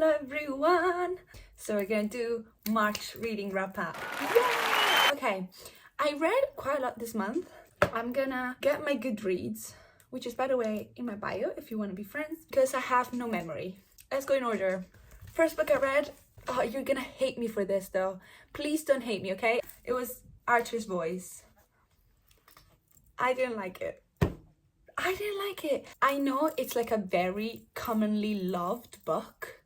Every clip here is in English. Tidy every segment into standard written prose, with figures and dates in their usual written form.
Hello everyone! So we're gonna do March reading wrap up. Yay! Okay, I read quite a lot this month. I'm gonna get my Goodreads, which is by the way in my bio if you want to be friends, because I have no memory. Let's go in order. First book I read, oh, you're gonna hate me for this though. Please don't hate me, okay? It was Archer's Voice. I didn't like it. I know it's like a very commonly loved book.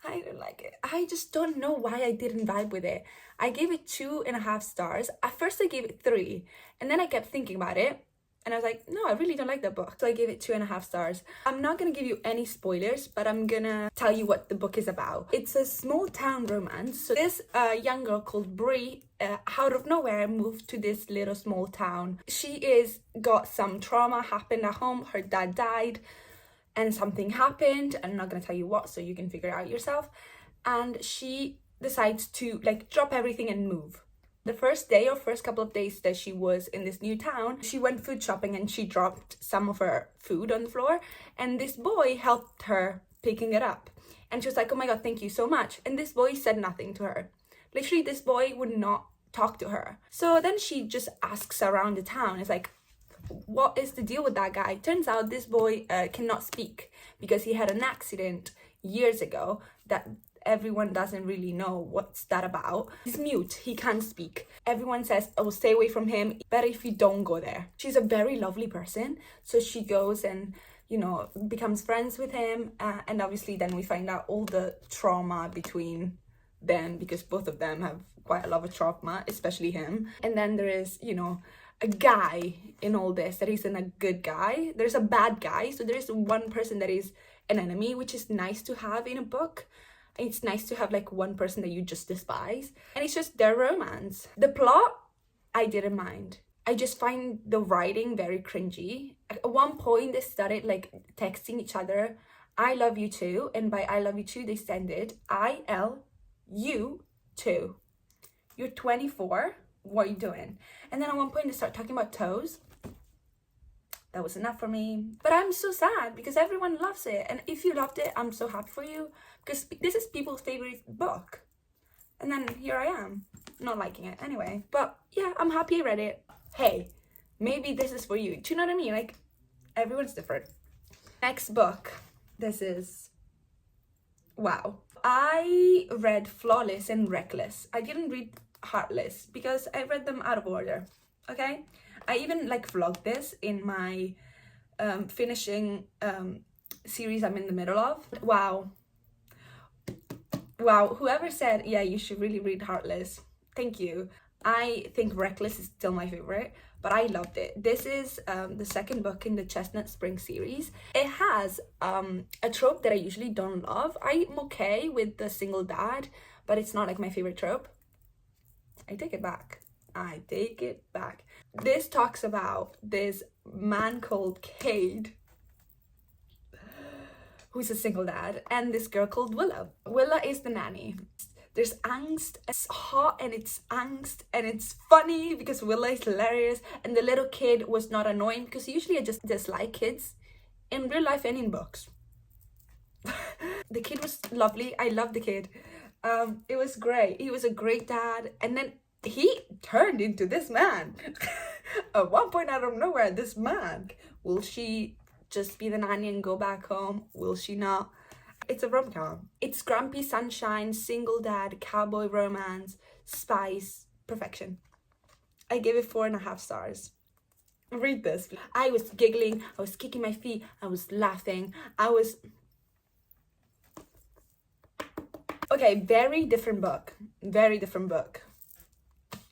I didn't like it. I just don't know why I didn't vibe with it. I gave it 2.5 stars. At first I gave it 3, and then I kept thinking about it and I was like, no, I really don't like that book. So I gave it 2.5 stars. I'm not gonna give you any spoilers, but I'm gonna tell you what the book is about. It's a small town romance. So this young girl called Brie, out of nowhere, moved to this little small town. She is got some trauma happened at home. Her dad died and something happened. I'm not gonna tell you what, so you can figure it out yourself. And she decides to like drop everything and move. The first day or first couple of days that she was in this new town, she went food shopping and she dropped some of her food on the floor, and this boy helped her picking it up. And she was like, oh my god, thank you so much. And this boy said nothing to her. Literally, this boy would not talk to her. So then she just asks around the town. It's like, what is the deal with that guy? Turns out this boy cannot speak because he had an accident years ago that everyone doesn't really know what's that about. He's mute, he can't speak. Everyone says, oh, stay away from him, better if you don't go there. She's a very lovely person, so she goes and, you know, becomes friends with him, and obviously then we find out all the trauma between them, because both of them have quite a lot of trauma, especially him. And then there is, you know, a guy in all this that isn't a good guy. There's a bad guy, so there is one person that is an enemy, which is nice to have in a book. It's nice to have like one person that you just despise, and it's just their romance. The plot, I didn't mind. I just find the writing very cringy. At one point they started like texting each other, I love you too, and by I love you too they send it ILU too. You're 24, what are you doing? And then at one point they start talking about toes. That was enough for me. But I'm so sad because everyone loves it. And if you loved it, I'm so happy for you, because this is people's favorite book. And then here I am, not liking it anyway. But yeah, I'm happy I read it. Hey, maybe this is for you. Do you know what I mean? Like, everyone's different. Next book. This is... wow. I read Flawless and Reckless. I didn't read Heartless because I read them out of order, okay? I even like vlogged this in my finishing series I'm in the middle of. Wow, whoever said, yeah, you should really read Heartless, thank you. I think Reckless is still my favorite, but I loved it. This is the second book in the Chestnut Spring series. It has a trope that I usually don't love. I'm okay with the single dad, but it's not like my favorite trope. I take it back. This talks about this man called Cade, who's a single dad, and this girl called Willow. Willow is the nanny. There's angst, it's hot and it's angst, and it's funny because Willow is hilarious, and the little kid was not annoying, because usually I just dislike kids in real life and in books. The kid was lovely. I loved the kid. It was great. He was a great dad, and then he turned into this man. At one point out of nowhere, this man. Will she just be the nanny and go back home? Will she not? It's a rom-com. It's grumpy sunshine, single dad, cowboy romance, spice, perfection. I gave it 4.5 stars. Read this. I was giggling, I was kicking my feet, I was laughing, okay, very different book.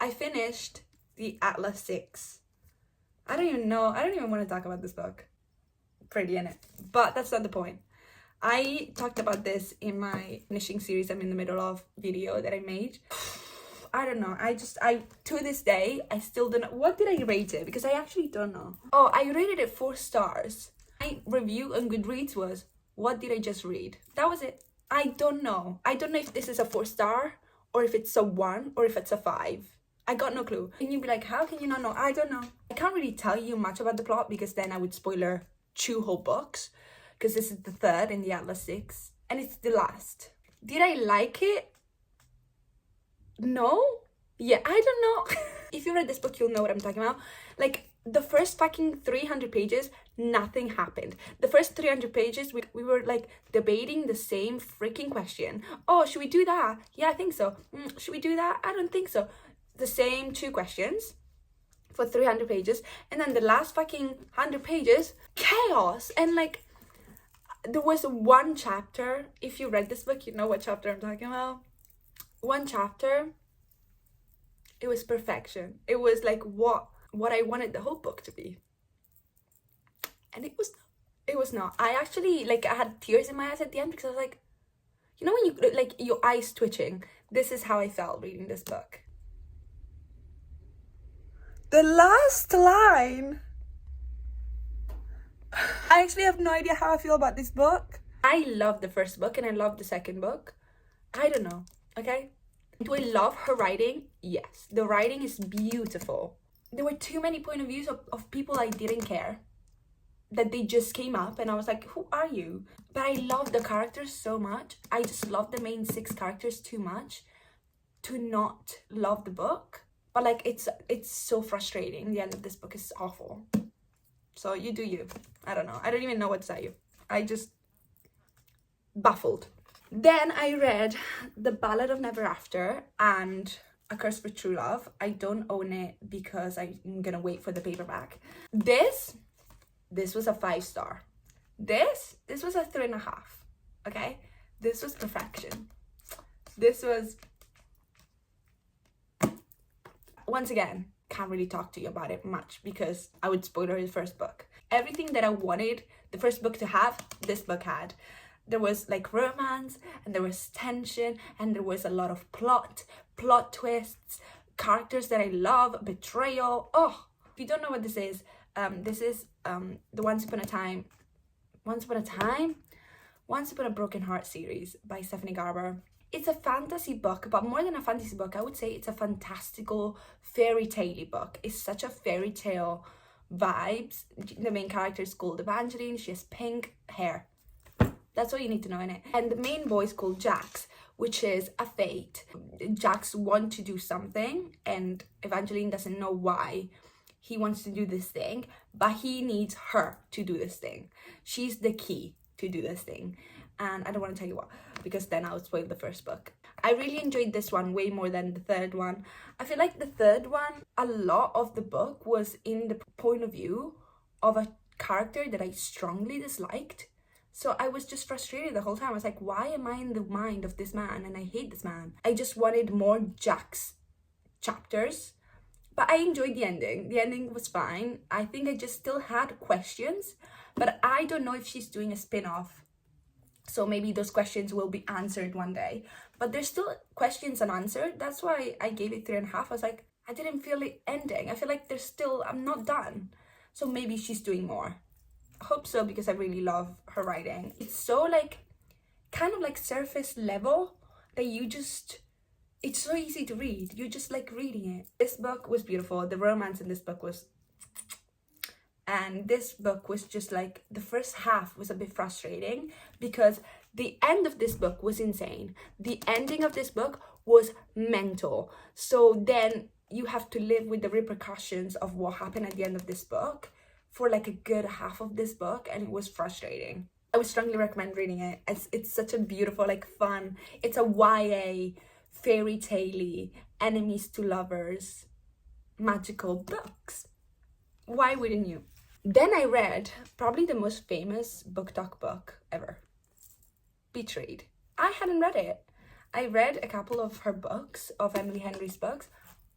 I finished the Atlas 6. I don't even want to talk about this book. Pretty in it. But that's not the point. I talked about this in my finishing series I'm in the middle of video that I made. I don't know. I to this day, I still don't know. What did I rate it? Because I actually don't know. Oh, I rated it 4 stars. My review on Goodreads was, what did I just read? That was it. I don't know. I don't know if this is a 4-star or if it's a 1 or if it's a 5. I got no clue. And you'd be like, how can you not know? I don't know. I can't really tell you much about the plot because then I would spoiler 2 whole books, because this is the 3rd in the Atlas 6 and it's the last. Did I like it? No? Yeah, I don't know. If you read this book, you'll know what I'm talking about. Like, the first fucking 300 pages, nothing happened. The first 300 pages, we were like debating the same freaking question. Oh, should we do that? Yeah, I think so. Should we do that? I don't think so. The same 2 questions for 300 pages. And then the last fucking 100 pages, chaos. And like, there was one chapter. If you read this book, you know what chapter I'm talking about. One chapter, it was perfection. It was like what I wanted the whole book to be. And it was not. I actually, like, I had tears in my eyes at the end because I was like, you know when you, like, your eyes twitching? This is how I felt reading this book. The last line. I actually have no idea how I feel about this book. I love the first book and I love the second book. I don't know, okay? Do I love her writing? Yes. The writing is beautiful. There were too many point of views of people I didn't care. That they just came up and I was like, who are you? But I love the characters so much. I just love the main 6 characters too much to not love the book. But like, it's so frustrating. The end of this book is awful. So you do you. I don't know. I don't even know what to tell you. I just baffled. Then I read The Ballad of Never After and A Curse for True Love. I don't own it because I'm gonna wait for the paperback. This was a 5-star. This was a 3.5. Okay? This was perfection. This was, once again, can't really talk to you about it much because I would spoil the first book. Everything that I wanted the first book to have, this book had. There was like romance and there was tension and there was a lot of plot twists, characters that I love, betrayal. Oh, if you don't know what this is the Once Upon a Broken Heart series by Stephanie Garber. It's a fantasy book, but more than a fantasy book, I would say it's a fantastical fairy tale book. It's such a fairy tale vibes. The main character is called Evangeline. She has pink hair. That's all you need to know in it. And the main boy is called Jax, which is a fate. Jax wants to do something and Evangeline doesn't know why he wants to do this thing, but he needs her to do this thing. She's the key to do this thing. And I don't want to tell you what, because then I'll spoil the first book. I really enjoyed this one way more than the third one. I feel like the third one, a lot of the book was in the point of view of a character that I strongly disliked. So I was just frustrated the whole time. I was like, why am I in the mind of this man? And I hate this man. I just wanted more Jax chapters. But I enjoyed the ending. The ending was fine. I think I just still had questions. But I don't know if she's doing a spin-off. So maybe those questions will be answered one day. But there's still questions unanswered. That's why I gave it 3.5. I was like, I didn't feel it ending. I feel like I'm not done. So maybe she's doing more. I hope so, because I really love her writing. It's so like, kind of like surface level that it's so easy to read. You just like reading it. This book was beautiful. The romance in this book was, and this book was just like, the first half was a bit frustrating because the end of this book was insane. The ending of this book was mental. So then you have to live with the repercussions of what happened at the end of this book for like a good half of this book, and it was frustrating. I would strongly recommend reading it. It's such a beautiful, like, fun, it's a YA fairy tale enemies to lovers magical books. Why wouldn't you? Then I read probably the most famous book talk book ever, Betrayed. I hadn't read it. I read a couple of her books, of Emily Henry's books.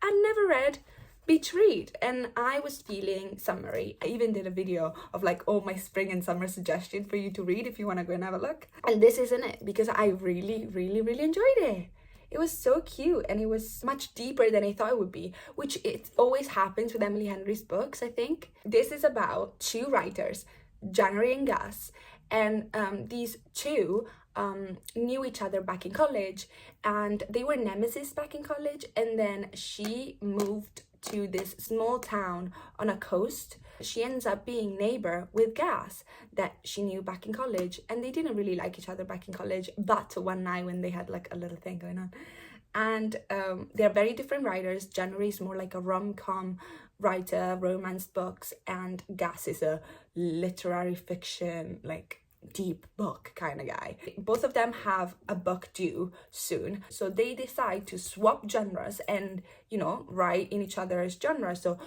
I never read Betrayed, and I was feeling summery. I even did a video of like all my spring and summer suggestion for you to read if you want to go and have a look. And this isn't it, because I really enjoyed it. It was so cute and it was much deeper than I thought it would be, which it always happens with Emily Henry's books, I think. This is about 2 writers, January and Gus, and these 2 knew each other back in college, and they were nemesis back in college, and then she moved to this small town on a coast She ends up being neighbor with Gas that she knew back in college, and they didn't really like each other back in college, but one night when they had like a little thing going on. And they're very different writers. January is more like a rom-com writer, romance books, and Gas is a literary fiction, like deep book kind of guy. Both of them have a book due soon, so they decide to swap genres and, you know, write in each other's genres. So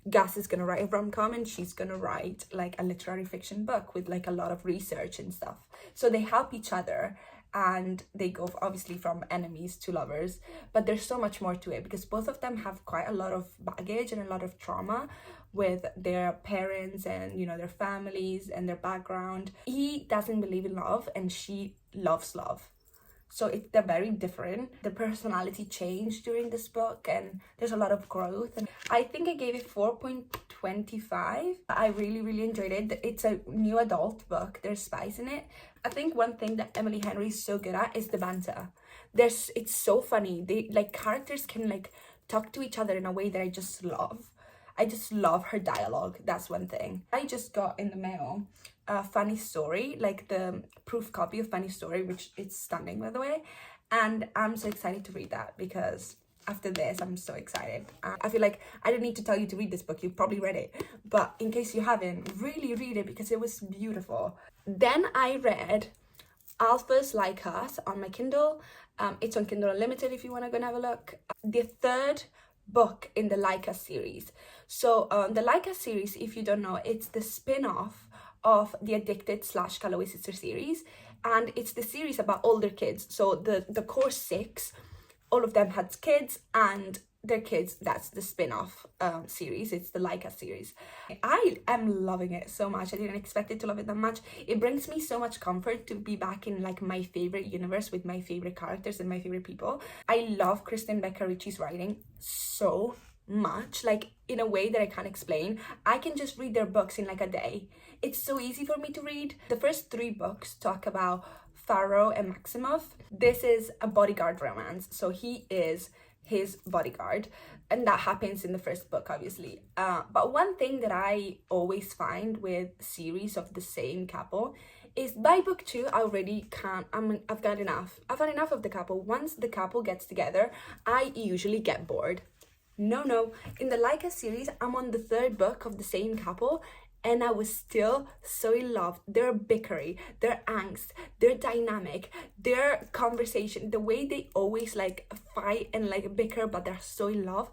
Gas is gonna write a rom-com and she's gonna write like a literary fiction book with like a lot of research and stuff. So they help each other, and they go obviously from enemies to lovers, but there's so much more to it because both of them have quite a lot of baggage and a lot of trauma with their parents and, you know, their families and their background. He doesn't believe in love and she loves love, so they're very different. The personality changed during this book and there's a lot of growth, and I think I gave it 4.25. I really enjoyed it. It's a new adult book. There's spice in it. I think one thing that Emily Henry is so good at is the banter. It's so funny. They like, characters can like talk to each other in a way that I just love. I just love her dialogue. That's one thing. I just got in the mail a Funny Story, like the proof copy of Funny Story, which it's stunning by the way, and I'm so excited to read that because after this I'm so excited. I feel like I don't need to tell you to read this book, you've probably read it, but in case you haven't, really read it because it was beautiful. Then I read Alphas Like Us on my Kindle. It's on Kindle Unlimited if you want to go and have a look. The third book in the Like Us series. So the Like Us series, if you don't know, it's the spin-off of the Addicted / Calloway Sister series, and it's the series about older kids. So the core 6, all of them had kids, and their kids, that's the spin-off series. It's the Like Us series. I am loving it so much. I didn't expect it to love it that much. It brings me so much comfort to be back in like my favorite universe with my favorite characters and my favorite people. I love Kristen Becker Ritchie's writing so much, like in a way that I can't explain. I can just read their books in like a day. It's so easy for me to read. The first 3 books talk about Farrow and Maximoff. This is a bodyguard romance, so he is his bodyguard, and that happens in the first book obviously. But one thing that I always find with series of the same couple is by book 2 I already can't, I've got enough of the couple. Once the couple gets together, I usually get bored. No, in the Like Us series I'm on the 3rd book of the same couple and I was still so in love. Their bickering, their angst, their dynamic, their conversation, the way they always like fight and like bicker but they're so in love,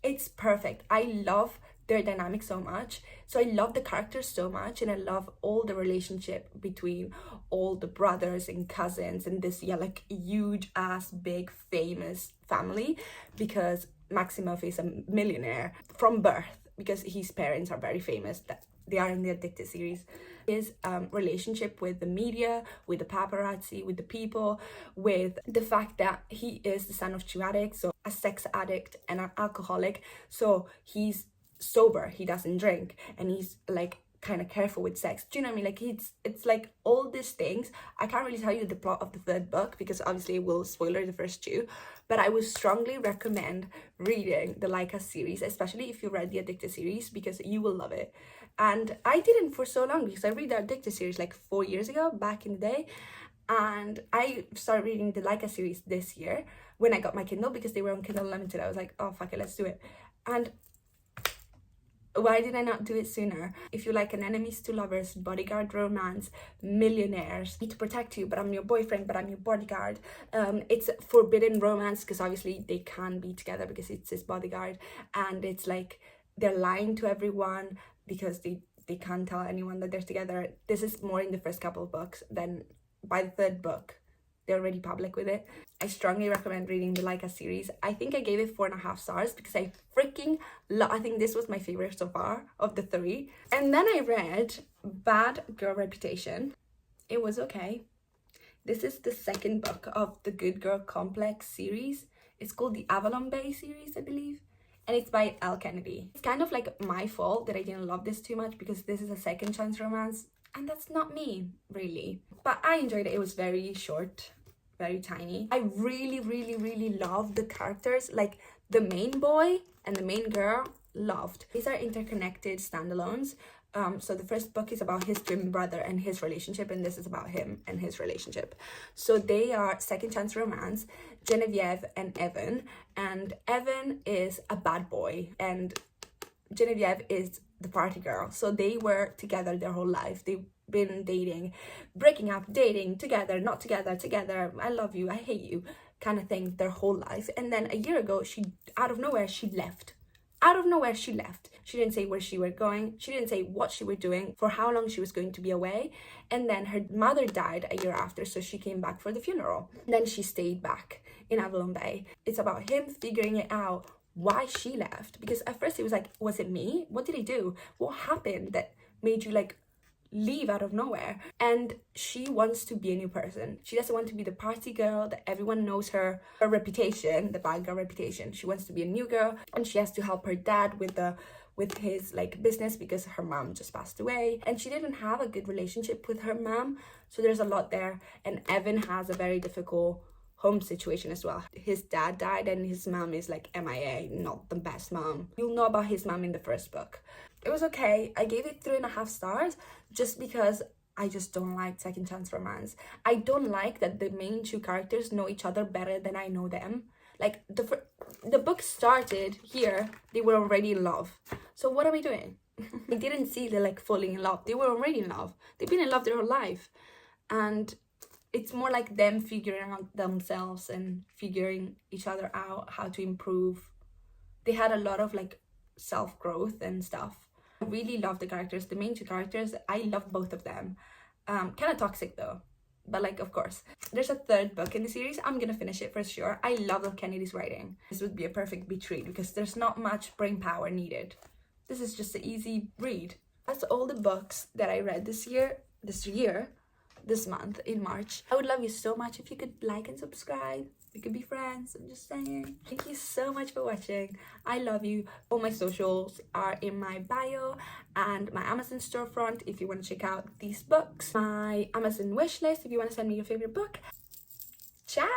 it's perfect. I love their dynamic so much. So I love the characters so much, and I love all the relationship between all the brothers and cousins and this like huge ass big famous family, because Maximoff is a millionaire from birth because his parents are very famous, that they are in the Addicted series. His relationship with the media, with the paparazzi, with the people, with the fact that he is the son of 2 addicts, so a sex addict and an alcoholic. So he's sober, he doesn't drink, and he's like kind of careful with sex. Do you know what I mean? Like it's like all these things. I can't really tell you the plot of the 3rd book because obviously it will spoiler the first 2, but I would strongly recommend reading the Like Us series, especially if you read the Addicted series, because you will love it. And I didn't for so long because I read the Addicted series like 4 years ago back in the day, and I started reading the Like Us series this year when I got my Kindle because they were on Kindle Unlimited. I was like, oh fuck it, let's do it. And why did I not do it sooner? If you like an enemies to lovers, bodyguard romance, millionaires, need to protect you, but I'm your boyfriend, but I'm your bodyguard. It's forbidden romance because obviously they can't be together because it's his bodyguard, and it's like they're lying to everyone because they can't tell anyone that they're together. This is more in the first couple of books. Then by the 3rd book, they're already public with it. I strongly recommend reading the Like Us series. I think I gave it 4.5 stars because I freaking love, I think this was my favorite so far of the 3. And then I read Bad Girl Reputation. It was okay. This is the 2nd book of the Good Girl Complex series. It's called the Avalon Bay series, I believe. And it's by Elle Kennedy. It's kind of like my fault that I didn't love this too much because this is a second chance romance. And that's not me, really. But I enjoyed it. It was very short, very tiny. I really love the characters. Like the main boy and the main girl loved. These are interconnected standalones. So the first book is about his twin brother and his relationship, and this is about him and his relationship. So they are second chance romance, Genevieve and Evan, and Evan is a bad boy and Genevieve is the party girl. So they were together their whole life. They've been dating, breaking up, dating, together, not together, together, I love you, I hate you, kind of thing, their whole life. And then a year ago, out of nowhere, she left. Out of nowhere, she left. She didn't say where she were going. She didn't say what she were doing, for how long she was going to be away. And then her mother died a year after, so she came back for the funeral. Then she stayed back in Avalon Bay. It's about him figuring it out why she left. Because at first he was like, was it me? What did I do? What happened that made you like leave out of nowhere? And she wants to be a new person. She doesn't want to be the party girl that everyone knows her reputation, the bad girl reputation. She wants to be a new girl, and she has to help her dad with his like business because her mom just passed away, and she didn't have a good relationship with her mom, so there's a lot there. And Evan has a very difficult home situation as well. His dad died and his mom is like MIA, not the best mom. You'll know about his mom in the first book. It was okay. I gave it 3.5 stars just because I just don't like second chance romance. I don't like that the main two characters know each other better than I know them. Like the book started here, they were already in love. So what am I doing? I didn't see them like falling in love. They were already in love. They've been in love their whole life. And it's more like them figuring out themselves and figuring each other out, how to improve. They had a lot of like self-growth and stuff. I really love the characters, the main two characters. I love both of them. Kind of toxic though, but like, of course. There's a third book in the series. I'm gonna finish it for sure. I love Kennedy's writing. This would be a perfect beach read because there's not much brain power needed. This is just an easy read. That's all the books that I read this month in March. I would love you so much if you could like and subscribe. We could be friends. I'm just saying. Thank you so much for watching. I love you. All my socials are in my bio and my Amazon storefront if you want to check out these books. My Amazon wishlist if you want to send me your favorite book. Ciao!